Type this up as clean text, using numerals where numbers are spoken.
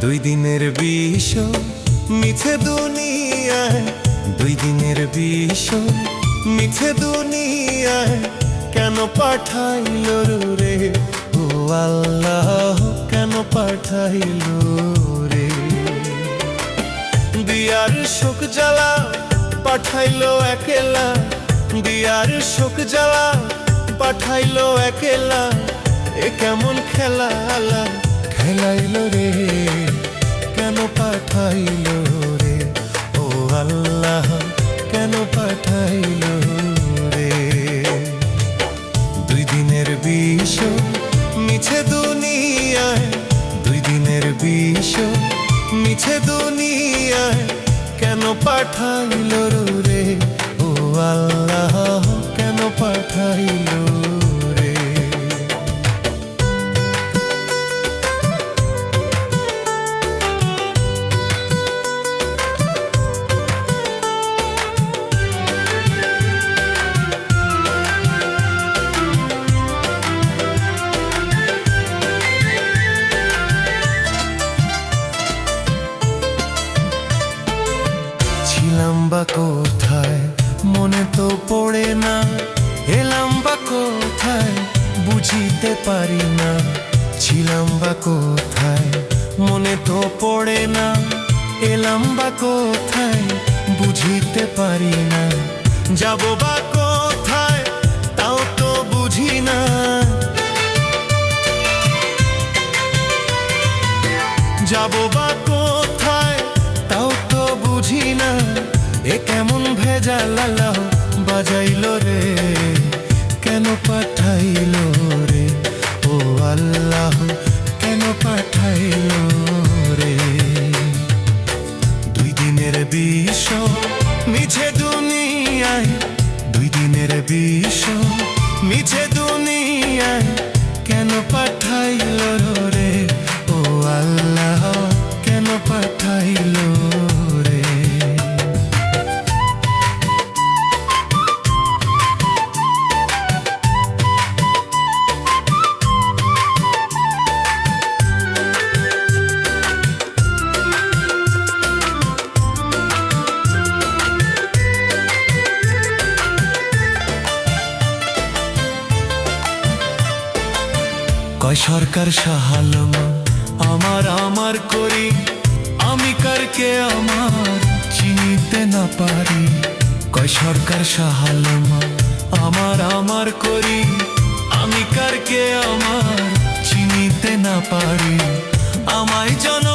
দুই দিনের বিষ মিছে দুনিয়ায়, দুই দিনের বিষ মিছে দুনিয়ায় কেন পাঠাইল রে ও আল্লাহ, কেন পাঠাইল রে? দিয়ার শোক জ্বালা পাঠাইলো একেলা, দিয়ার শোক জ্বালা পাঠাইলো একেলা, এ কেমন খেলা খেলাইলো রে, কেন পাঠাইলো রে ও আল্লাহ, কেন পাঠাইলো রে? দুই দিনের বিষ মিছে দুনিয়ায়, দুই দিনের বিষ মিছে দুনিয়ায় কেন পাঠাইলো রে ও আল্লাহ, কেন পাঠাইলো রে? ছিলাম বা কোথায় মনে তো পড়ে না, এলাম বা কোথায় বুঝিতে পারি না। ছিলাম বা কোথায় মনে তো পড়ে না, এলাম বা কোথায় বুঝিতে পারি না। যাব বা কোথায় তাও তো বুঝি না, যাব বা কোথায় তাও তো বুঝি না। এ কেমন ভেজাল বাজাইলো রে, কেন পাঠাইলো রে ও আল্লাহ, কেন পাঠাইলো রে? দুই দিনের বিষ মিছে দুনিয়ায়, দুই দিনের বিষ মিছে দুনিয়ায় কেন পাঠাইলো রে ও আল্লাহ, কেন পাঠাইলো রে? কয় সরকার সাহালো আমার আমার করি, আমি কারকে আমার চিনিতে না পারি। কয় সরকার সাহালো আমার আমার করি, আমি কারকে আমার চিনিতে না পারি। আমায় জন